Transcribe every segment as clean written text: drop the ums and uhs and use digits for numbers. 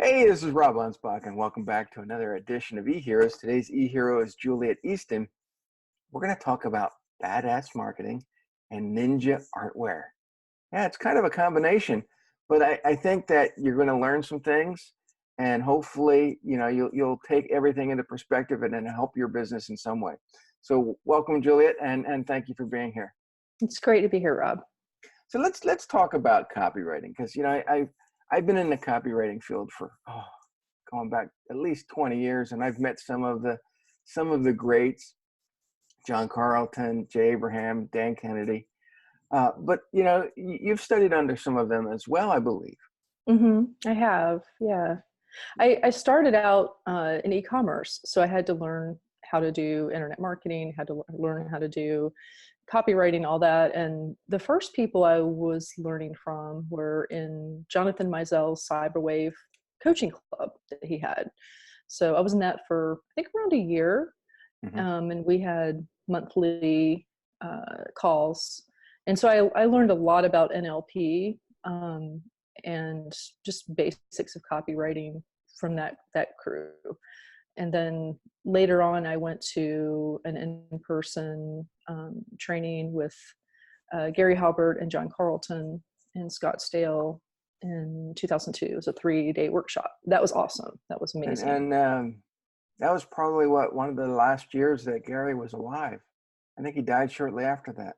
Hey, this is Rob Anspach, and welcome back to another edition of eHeroes. Today's eHero is Juliet Easton. We're going to talk about badass marketing and ninja artwear. Yeah, it's kind of a combination, but I think that you're going to learn some things, and hopefully, you'll take everything into perspective and then help your business in some way. So, welcome, Juliet, and thank you for being here. It's great to be here, Rob. So let's talk about copywriting, because I've been in the copywriting field for going back at least 20 years, and I've met some of the greats, John Carlton, Jay Abraham, Dan Kennedy. But you've studied under some of them as well, I believe. I have, yeah. I started out in e-commerce, so I had to learn how to do internet marketing, had to learn how to do copywriting, all that. And the first people I was learning from were in Jonathan Mizell's Cyberwave coaching club that he had. So I was in that for, I think, around a year. And we had monthly calls. And so I learned a lot about NLP and just basics of copywriting from that crew. And then later on, I went to an in-person training with Gary Halbert and John Carlton in Scottsdale in 2002. It was a 3-day workshop. That was awesome. That was amazing. And that was probably one of the last years that Gary was alive. I think he died shortly after that.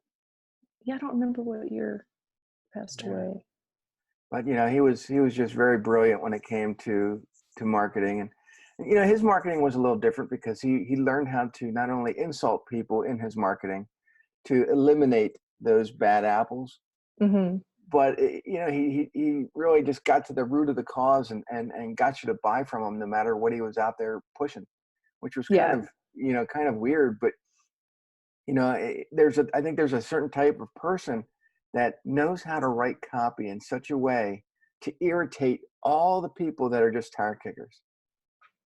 Yeah, I don't remember what year he passed away. But he was just very brilliant when it came to marketing. And his marketing was a little different because he learned how to not only insult people in his marketing to eliminate those bad apples, but he really just got to the root of the cause and got you to buy from him no matter what he was out there pushing, which was kind of weird. But I think there's a certain type of person that knows how to write copy in such a way to irritate all the people that are just tire kickers.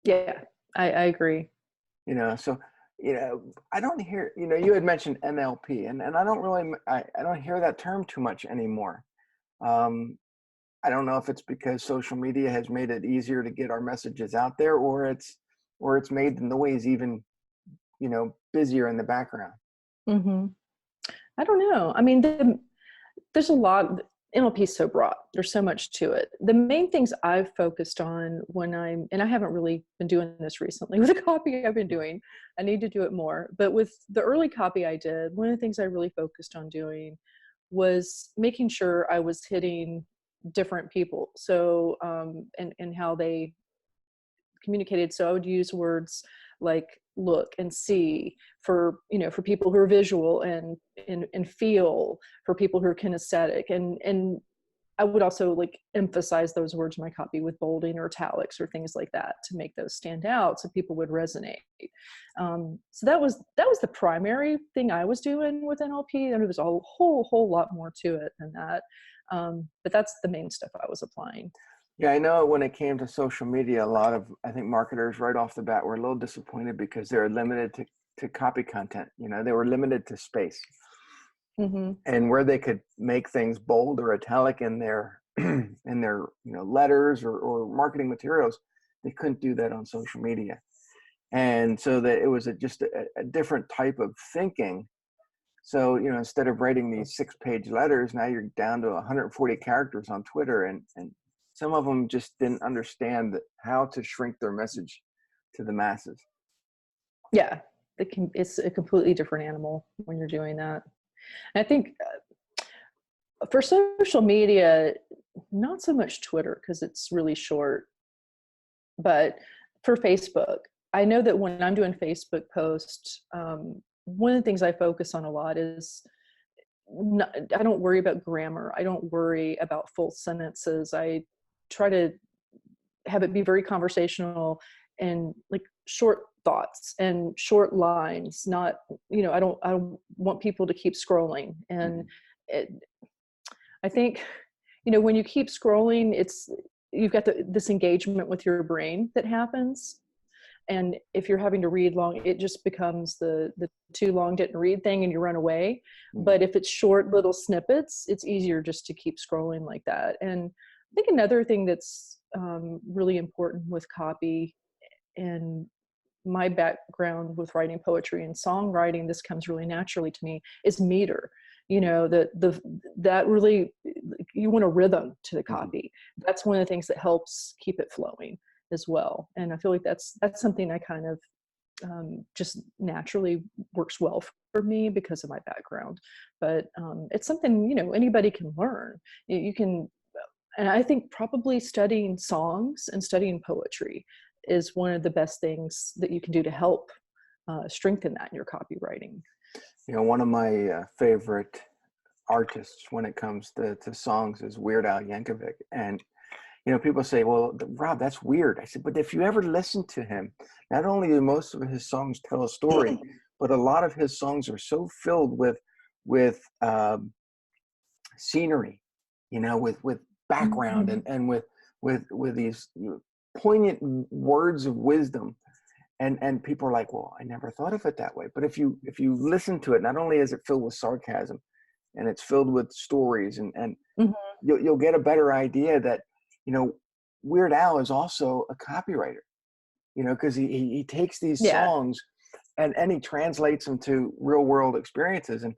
Yeah, I agree. So, I don't hear, you had mentioned NLP, and I don't hear that term too much anymore. I don't know if it's because social media has made it easier to get our messages out there, or it's made the noise even, busier in the background. I don't know. I mean, there's a lot. NLP is so broad. There's so much to it. The main things I've focused on and I haven't really been doing this recently with the copy I've been doing. I need to do it more. But with the early copy I did, one of the things I really focused on doing was making sure I was hitting different people. So, and how they communicated. So I would use words like look and see for people who are visual and feel for people who are kinesthetic. And I would also like emphasize those words in my copy with bolding or italics or things like that to make those stand out so people would resonate. So that was the primary thing I was doing with NLP. And there was a whole lot more to it than that. But that's the main stuff I was applying. Yeah, I know when it came to social media, a lot of, I think, marketers right off the bat were a little disappointed because they're limited to copy content. They were limited to space. And where they could make things bold or italic in their letters or marketing materials, they couldn't do that on social media. And so that it was just a different type of thinking. So, instead of writing these 6-page letters, now you're down to 140 characters on Twitter, and some of them just didn't understand how to shrink their message to the masses. Yeah, it's a completely different animal when you're doing that. And I think for social media, not so much Twitter because it's really short, but for Facebook, I know that when I'm doing Facebook posts, one of the things I focus on a lot is I don't worry about grammar. I don't worry about full sentences. I try to have it be very conversational and like short thoughts and short lines. Not, I don't want people to keep scrolling. And I think, when you keep scrolling, you've got this engagement with your brain that happens. And if you're having to read long, it just becomes the too long didn't read thing and you run away. But if it's short little snippets, it's easier just to keep scrolling like that. And I think another thing that's really important with copy, and my background with writing poetry and songwriting, this comes really naturally to me, is meter. You know, that really, you want a rhythm to the copy. That's one of the things that helps keep it flowing as well. And I feel like that's something I kind of just naturally works well for me because of my background. But it's something, you know, anybody can learn. You can, and I think probably studying songs and studying poetry is one of the best things that you can do to help strengthen that in your copywriting. You know, one of my favorite artists when it comes to songs is Weird Al Yankovic. And, you know, people say, well, Rob, that's weird. I said, but if you ever listen to him, not only do most of his songs tell a story, but a lot of his songs are so filled with scenery, you know, with background and with these poignant words of wisdom. And people are like, well, I never thought of it that way. But if you listen to it, not only is it filled with sarcasm and it's filled with stories, and you'll get a better idea that, you know, Weird Al is also a copywriter, you know, because he takes these songs and he translates them to real world experiences. And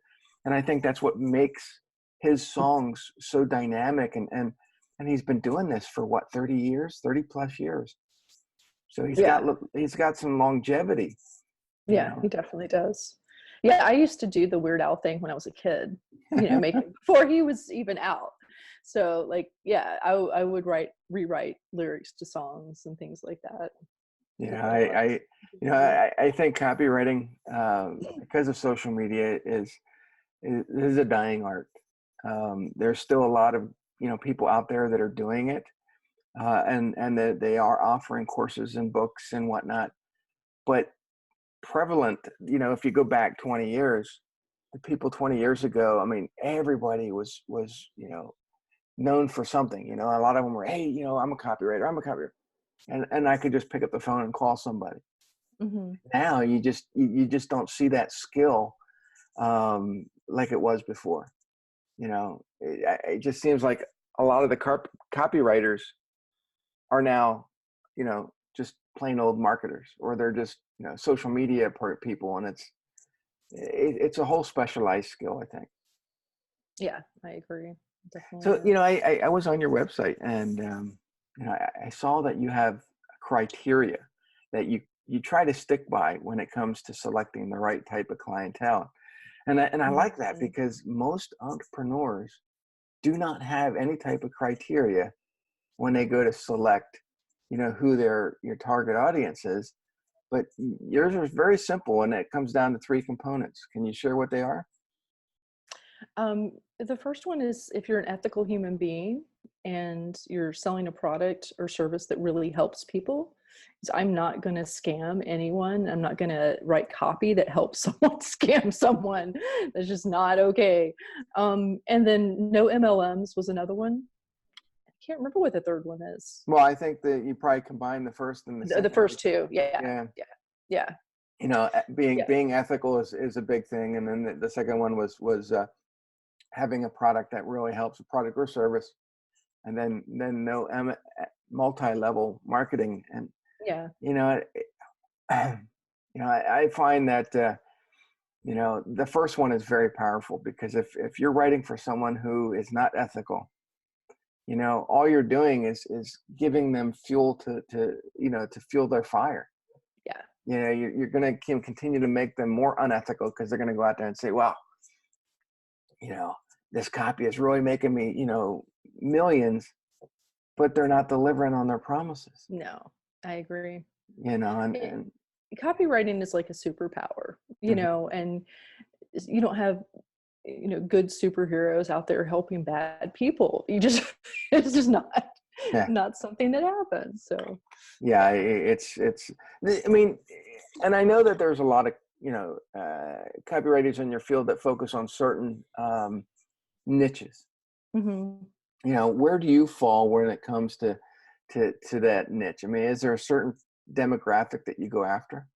I think that's what makes his songs so dynamic. And he's been doing this for what, 30 plus years. So he's got some longevity. Yeah, he definitely does. Yeah, I used to do the Weird Al thing when I was a kid, you know, before he was even out. So like, yeah, I would rewrite lyrics to songs and things like that. Yeah, I think copywriting, because of social media, is a dying art. There's still a lot of, you know, people out there that are doing it. And they are offering courses and books and whatnot, but prevalent, you know, if you go back 20 years, the people 20 years ago, I mean, everybody was, you know, known for something. You know, a lot of them were, hey, you know, I'm a copywriter. And I could just pick up the phone and call somebody. Now you just don't see that skill like it was before. You know, it just seems like a lot of the copywriters are now, you know, just plain old marketers, or they're just, you know, social media people. And it's a whole specialized skill, I think. Yeah, I agree. Definitely. So, you know, I was on your website, and, you know, I saw that you have criteria that you try to stick by when it comes to selecting the right type of clientele. And I like that, because most entrepreneurs do not have any type of criteria when they go to select, you know, who your target audience is. But yours is very simple, and it comes down to 3 components. Can you share what they are? The first one is, if you're an ethical human being and you're selling a product or service that really helps people. So I'm not going to scam anyone. I'm not going to write copy that helps someone scam someone. That's just not okay. And then no MLMs was another one. I can't remember what the third one is. Well, I think that you probably combine the first and the second. The first two. Yeah. You know, being ethical is a big thing. And then the second one was having a product that really helps, a product or service. And then no multi-level marketing. And, you know, I find that, you know, the first one is very powerful, because if you're writing for someone who is not ethical, you know, all you're doing is giving them fuel to you know, to fuel their fire. Yeah. You know, you're going to continue to make them more unethical, because they're going to go out there and say, well, you know, this copy is really making me, you know, millions, but they're not delivering on their promises. No, I agree. You know, and copywriting is like a superpower, you know, and you don't have, you know, good superheroes out there helping bad people. It's just not something that happens. So yeah, it's I mean, and I know that there's a lot of, you know, copywriters in your field that focus on certain niches. You know, where do you fall when it comes to that niche? I mean, is there a certain demographic that you go after?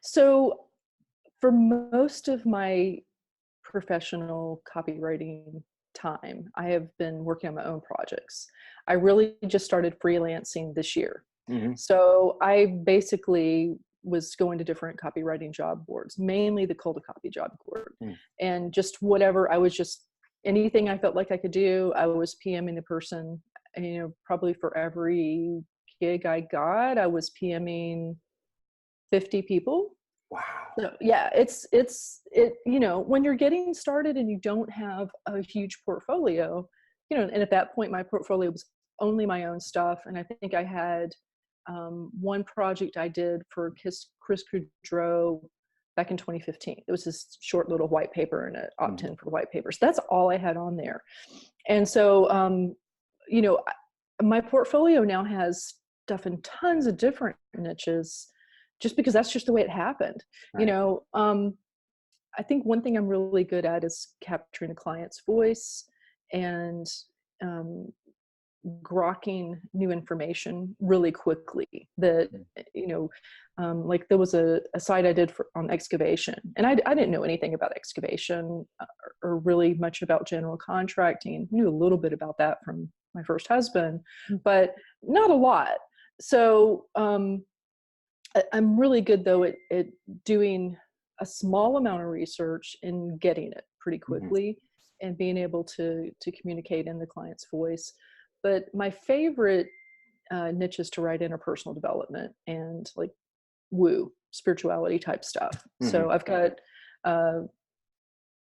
So for most of my professional copywriting time, I have been working on my own projects. I really just started freelancing this year. Mm-hmm. So I basically was going to different copywriting job boards, mainly the Call to Copy job board, and just whatever. I was just anything I felt like I could do. I was PMing the person, and, you know, probably for every gig I got, I was PMing 50 people. Wow. So yeah, you know, when you're getting started and you don't have a huge portfolio, you know, and at that point my portfolio was only my own stuff. And I think I had one project I did for Chris Goudreau back in 2015. It was this short little white paper and an opt-in for white papers. That's all I had on there. And so, you know, my portfolio now has stuff in tons of different niches, just because that's just the way it happened. Right. You know, I think one thing I'm really good at is capturing a client's voice and grokking new information really quickly. That, you know, like there was a site I did on excavation, and I didn't know anything about excavation or really much about general contracting. I knew a little bit about that from my first husband, but not a lot. So I'm really good though at doing a small amount of research and getting it pretty quickly and being able to communicate in the client's voice. But my favorite niches to write in are personal development and like woo, spirituality type stuff. So I've got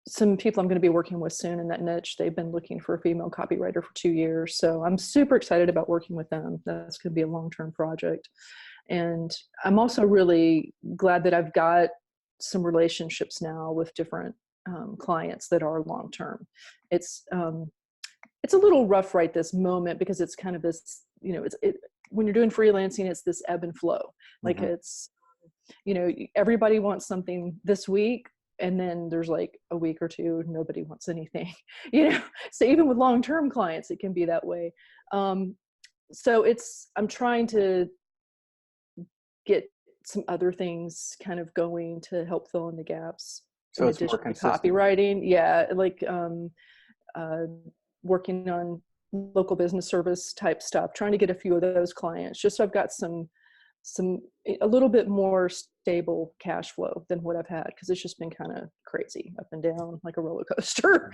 some people I'm going to be working with soon in that niche. They've been looking for a female copywriter for 2 years. So I'm super excited about working with them. That's going to be a long-term project. And I'm also really glad that I've got some relationships now with different clients that are long-term. It's a little rough right this moment because it's kind of this, you know, when you're doing freelancing, it's this ebb and flow. Like it's, you know, everybody wants something this week, and then there's like a week or two, nobody wants anything, you know? So even with long-term clients, it can be that way. So I'm trying to get some other things kind of going to help fill in the gaps. So it's more consistent. Copywriting. Yeah. Like, working on local business service type stuff, trying to get a few of those clients, just so I've got a little bit more stable cash flow than what I've had, because it's just been kind of crazy up and down like a roller coaster.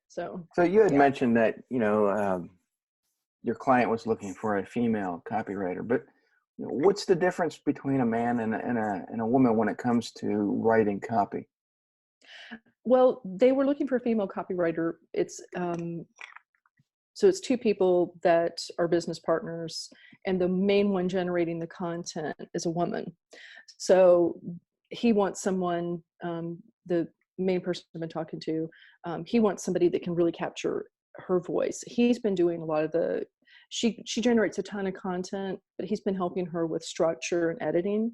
So you had mentioned that, you know, your client was looking for a female copywriter, but you know, what's the difference between a man and a woman when it comes to writing copy? Well, they were looking for a female copywriter. It's so it's two people that are business partners, and the main one generating the content is a woman. So he wants someone, the main person I've been talking to, he wants somebody that can really capture her voice. He's been doing a lot of she generates a ton of content, but he's been helping her with structure and editing.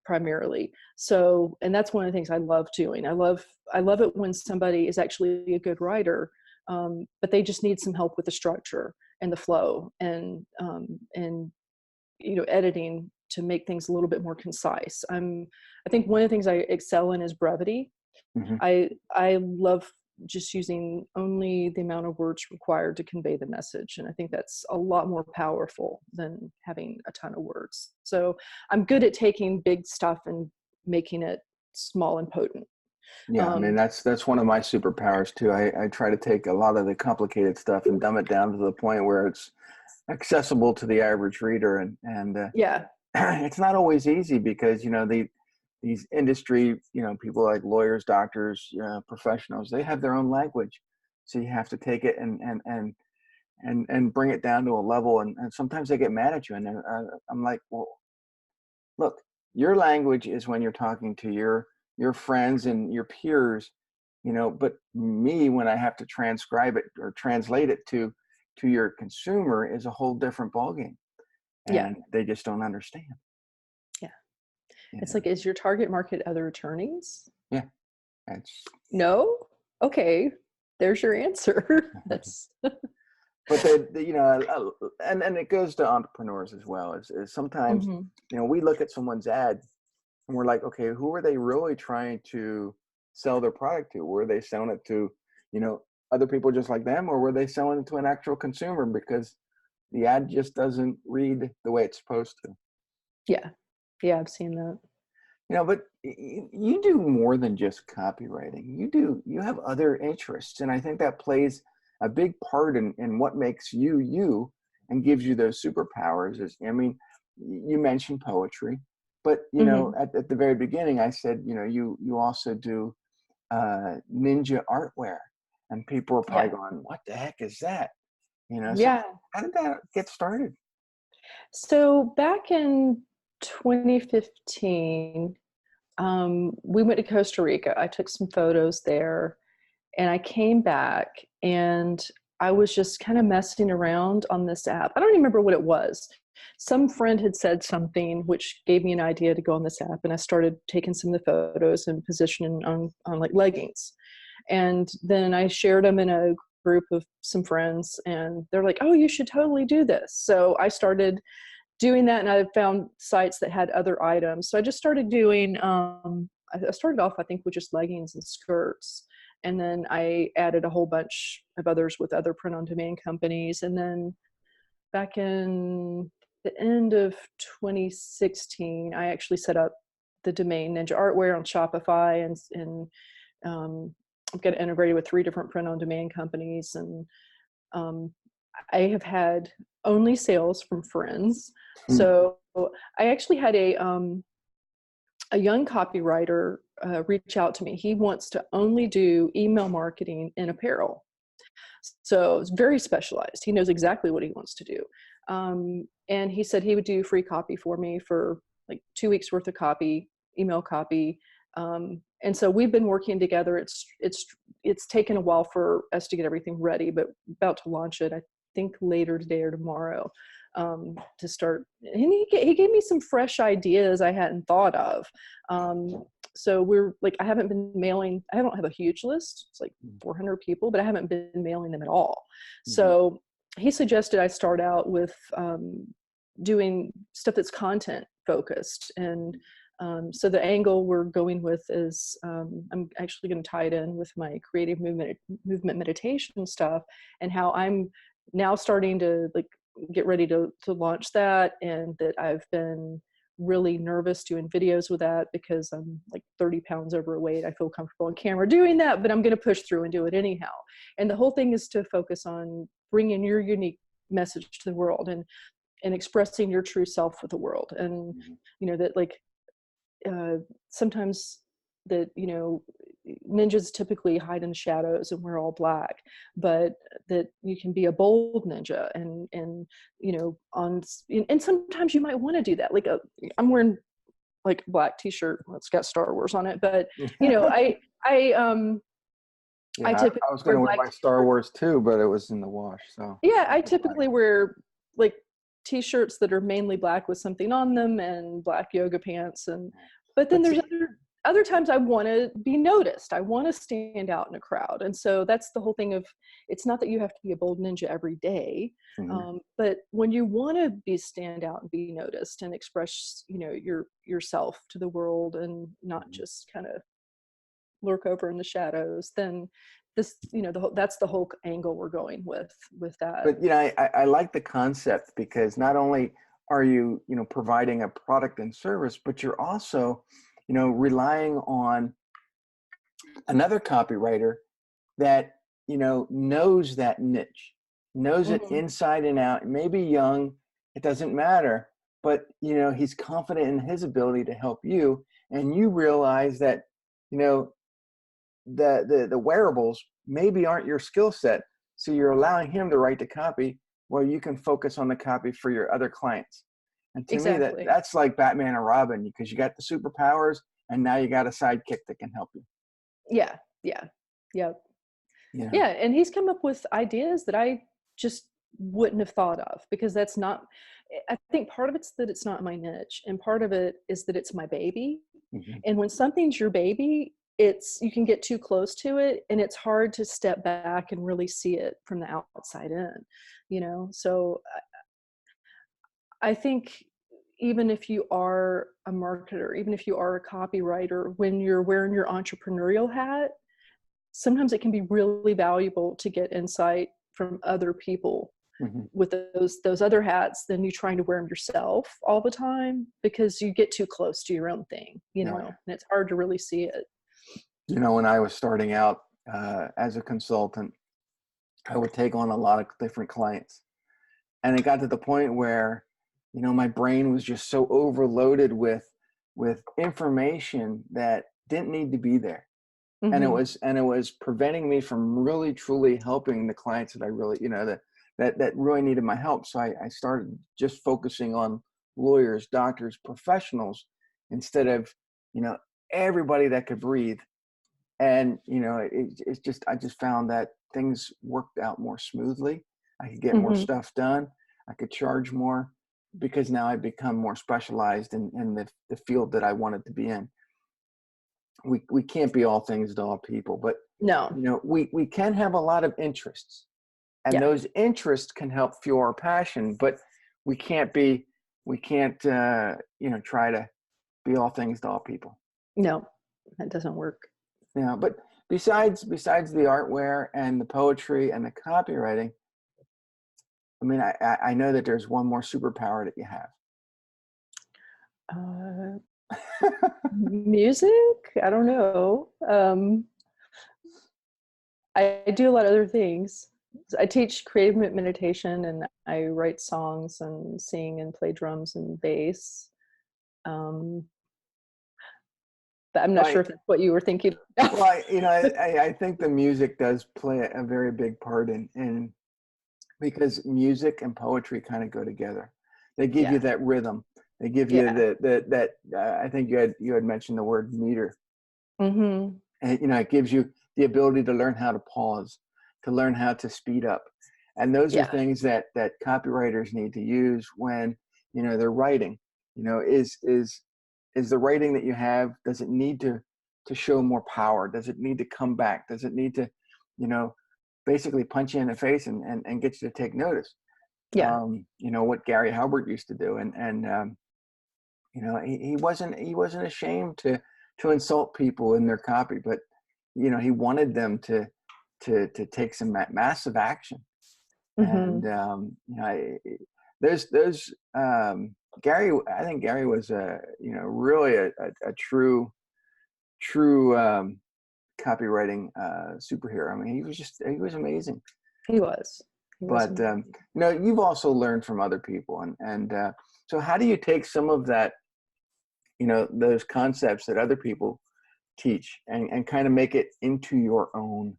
Primarily. So, and that's one of the things I love doing. I love it when somebody is actually a good writer, but they just need some help with the structure and the flow and you know, editing to make things a little bit more concise. I think one of the things I excel in is brevity. I love just using only the amount of words required to convey the message. And I think that's a lot more powerful than having a ton of words. So I'm good at taking big stuff and making it small and potent. Yeah, I mean, that's one of my superpowers too. I try to take a lot of the complicated stuff and dumb it down to the point where it's accessible to the average reader. And yeah, it's not always easy because, you know, these industry, you know, people like lawyers, doctors, professionals, they have their own language. So you have to take it and bring it down to a level. And sometimes they get mad at you. And I'm like, well, look, your language is when you're talking to your friends and your peers, you know, but me, when I have to transcribe it or translate it to your consumer is a whole different ballgame. And they just don't understand. It's like, is your target market other attorneys? Yeah. No? Okay. There's your answer. That's. But you know, and it goes to entrepreneurs as well. Is sometimes, you know, we look at someone's ad and we're like, okay, who are they really trying to sell their product to? Were they selling it to, you know, other people just like them, or were they selling it to an actual consumer because the ad just doesn't read the way it's supposed to? Yeah. Yeah, I've seen that. But you do more than just copywriting. You have other interests. And I think that plays a big part in what makes you, you, and gives you those superpowers. You mentioned poetry, but, at the very beginning, I said, you also do ninja art wear. And people are probably Yeah. going, what the heck is that? So Yeah. how did that get started? So back in 2015, we went to Costa Rica. I took some photos there, and I came back, and I was just kind of messing around on this app. I don't even remember what it was. Some friend had said something which gave me an idea to go on this app, and I started taking some of the photos and positioning on like leggings. And then I shared them in a group of some friends, and they're like, oh, you should totally do this. So I started doing that, and I found sites that had other items. So I just started doing, I started off, I think, with just leggings and skirts. And then I added a whole bunch of others with other print-on-demand companies. And then back in the end of 2016, I actually set up the domain Ninja Artwear on Shopify, and I've got it integrated with 3 different print-on-demand companies. And I have had only sales from friends. So I actually had a young copywriter reach out to me. He wants to only do email marketing in apparel. So it's very specialized. He knows exactly what he wants to do. And he said he would do free copy for me for like 2 weeks worth of copy, email copy. And so we've been working together. It's taken a while for us to get everything ready, but about to launch it, I think later today or tomorrow, to start. And he gave me some fresh ideas I hadn't thought of. So we're like, I haven't been mailing. I don't have a huge list. It's like 400 people, but I haven't been mailing them at all. So he suggested I start out with doing stuff that's content focused. And so the angle we're going with is I'm actually going to tie it in with my creative movement meditation stuff, and how I'm now starting to like get ready to launch that, and that I've been really nervous doing videos with that because I'm like 30 pounds overweight. I feel comfortable on camera doing that, but I'm going to push through and do it anyhow. And the whole thing is to focus on bringing your unique message to the world, and expressing your true self with the world. And that like sometimes that ninjas typically hide in the shadows and we're all black, but that you can be a bold ninja, and and sometimes you might want to do that. Like I'm wearing like a black t-shirt, it's got Star Wars on it, but I typically I was going to wear my Star Wars too, but it was in the wash. So yeah, I typically wear like t-shirts that are mainly black with something on them, and black yoga pants. But then there's other times I want to be noticed. I want to stand out in a crowd. And so that's the whole thing of, it's not that you have to be a bold ninja every day, but when you want to stand out and be noticed and express, yourself to the world, and not just kind of lurk over in the shadows, then this, that's the whole angle we're going with that. But I like the concept, because not only are you providing a product and service, but you're also relying on another copywriter that knows that niche, knows it inside and out. Maybe young, it doesn't matter, but he's confident in his ability to help you, and you realize that the wearables maybe aren't your skill set, so you're allowing him to write the copy while you can focus on the copy for your other clients. And to me, that's like Batman and Robin, because you got the superpowers and now you got a sidekick that can help you. Yeah. And he's come up with ideas that I just wouldn't have thought of, because I think part of it's that it's not my niche, and part of it is that it's my baby. And when something's your baby, you can get too close to it, and it's hard to step back and really see it from the outside in, so I think even if you are a marketer, even if you are a copywriter, when you're wearing your entrepreneurial hat, sometimes it can be really valuable to get insight from other people with those other hats than you trying to wear them yourself all the time, because you get too close to your own thing, you know, and it's hard to really see it. You know, when I was starting out as a consultant, I would take on a lot of different clients. And it got to the point where, you know, my brain was just so overloaded with information that didn't need to be there. And it was preventing me from really truly helping the clients that I really, you know, that really needed my help. So I started just focusing on lawyers, doctors, professionals, instead of, you know, everybody that could breathe. And, you know, it's just, I just found that things worked out more smoothly. I could get more stuff done. I could charge more because now I've become more specialized in the field that I wanted to be in. We can't be all things to all people, but No. you know, we can have a lot of interests, and those interests can help fuel our passion, but we can't you know, try to be all things to all people. No, that doesn't work. Yeah, but besides the artware and the poetry and the copywriting, I mean, I know that there's one more superpower that you have. Music? I don't know. I do a lot of other things. I teach creative meditation, and I write songs and sing and play drums and bass. But I'm not sure if that's what you were thinking. Well, you know, I think the music does play a very big part in because music and poetry kind of go together. They give you that rhythm. They give you that I think you had mentioned the word meter. And you know, it gives you the ability to learn how to pause, to learn how to speed up. And those are things that copywriters need to use when, you know, they're writing. You know, is the writing that you have, does it need to show more power? Does it need to come back? Does it need to, you know, basically punch you in the face and get you to take notice? You know, what Gary Halbert used to do. And you know, he wasn't ashamed to insult people in their copy, but, you know, he wanted them to take some massive action. And, you know, there's Gary, I think Gary was you know, really a true copywriting superhero. I mean, he was amazing. He was. But you know, you've also learned from other people, and so how do you take some of that, you know, those concepts that other people teach and kind of make it into your own?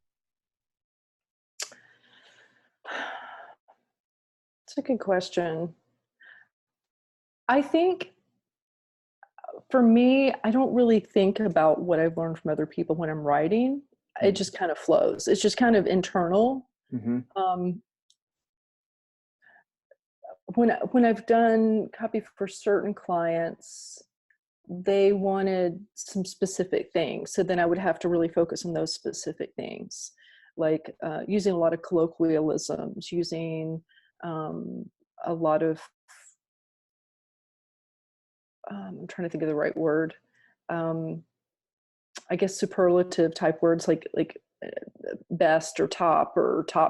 That's a good question. I think for me, I don't really think about what I've learned from other people when I'm writing. It just kind of flows. It's just kind of internal. When I've done copy for certain clients, they wanted some specific things. So then I would have to really focus on those specific things, like using a lot of colloquialisms, using a lot of, I'm trying to think of the right word. I guess superlative type words like best or top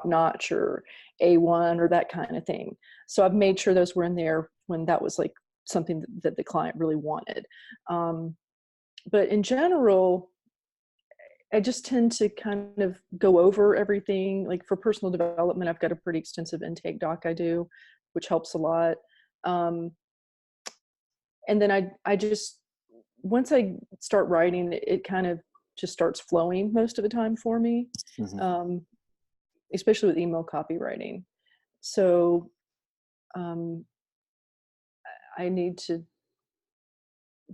notch or A1 or that kind of thing. So I've made sure those were in there when that was like something that the client really wanted. But in general, I just tend to kind of go over everything. Like for personal development, I've got a pretty extensive intake doc I do, which helps a lot. And then I just, once I start writing, it kind of just starts flowing most of the time for me, especially with email copywriting. So I need to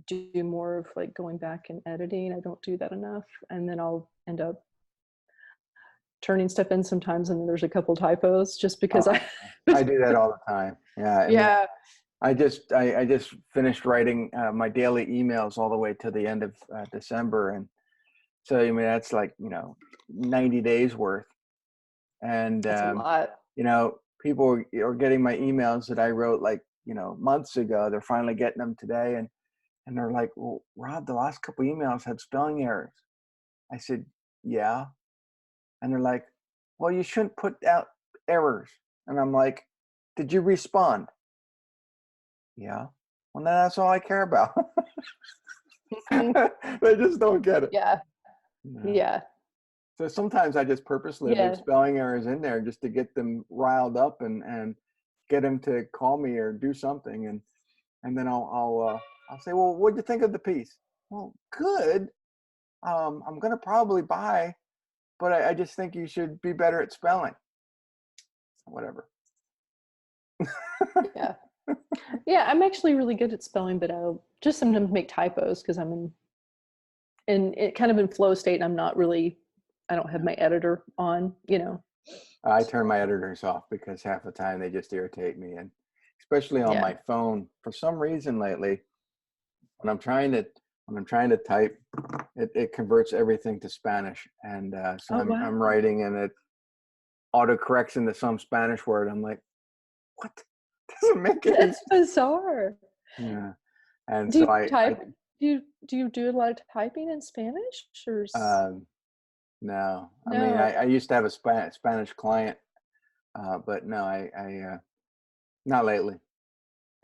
do more of like going back and editing. I don't do that enough. And then I'll end up turning stuff in sometimes, and there's a couple typos just because I do that all the time. Yeah. I mean, I just finished writing my daily emails all the way to the end of December. And so, I mean, that's like, you know, 90 days worth. And, that's a lot. you know, people are getting my emails that I wrote like, you know, months ago. They're finally getting them today. And they're like, well, Rob, the last couple emails had spelling errors. I said, yeah. And they're like, well, you shouldn't put out errors. And I'm like, did you respond? Yeah. Well, then that's all I care about. They just don't get it. Yeah. No. Yeah. So sometimes I just purposely leave spelling errors in there just to get them riled up and get them to call me or do something. And then I'll say, well, what'd you think of the piece? Well, good. I'm going to probably buy, but I just think you should be better at spelling. Whatever. Yeah. Yeah, I'm actually really good at spelling, but I'll just sometimes make typos because I'm kind of in flow state, and I don't have my editor on, I turn my editors off because half the time they just irritate me, and especially on my phone. For some reason lately, when I'm trying to type, it converts everything to Spanish, and so I'm writing and it autocorrects into some Spanish word. I'm like, what? Doesn't make any sense. That's bizarre. Yeah, and do so you I type? Do you do a lot of typing in Spanish, or? No. I mean, I used to have a Spanish client, but no, I not lately.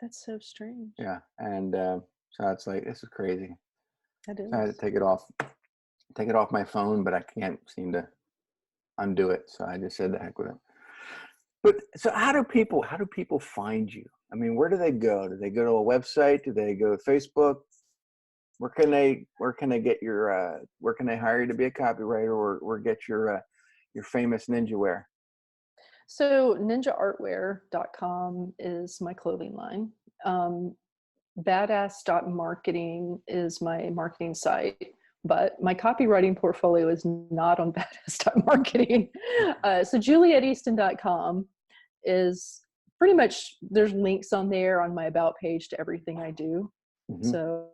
That's so strange. Yeah, and so it's like, this is crazy. That is. So I had to take it off my phone, but I can't seem to undo it. So I just said the heck with it. But so how do people find you? I mean, where do they go? Do they go to a website? Do they go to Facebook? Where can they get your where can they hire you to be a copywriter or get your famous ninja wear? So ninjaartwear.com is my clothing line. Badass.marketing is my marketing site, but my copywriting portfolio is not on badass.marketing. So JulietEaston.com is pretty much, there's links on there on my about page to everything I do. Mm-hmm. So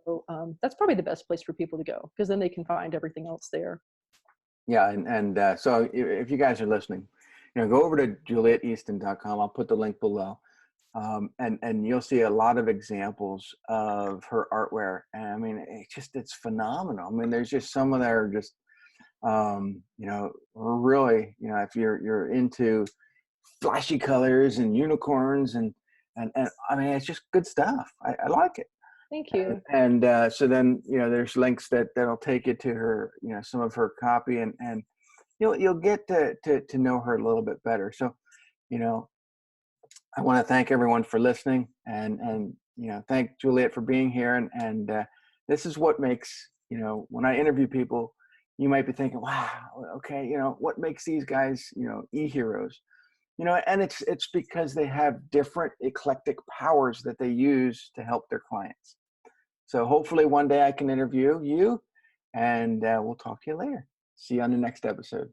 that's probably the best place for people to go, because then they can find everything else there. Yeah, and so if you guys are listening, go over to JulietEaston.com. I'll put the link below, and you'll see a lot of examples of her artwear. And I mean, it's phenomenal. I mean, there's just some of that are just, really, if you're into flashy colors and unicorns and I mean, it's just good stuff. I like it. Thank you. And so then, there's links that'll take you to her, some of her copy, and you'll get to know her a little bit better. So, I want to thank everyone for listening, and thank Juliet for being here. And this is what makes, when I interview people, you might be thinking, wow, okay, what makes these guys, e-heroes? And it's because they have different eclectic powers that they use to help their clients. So hopefully one day I can interview you, and we'll talk to you later. See you on the next episode.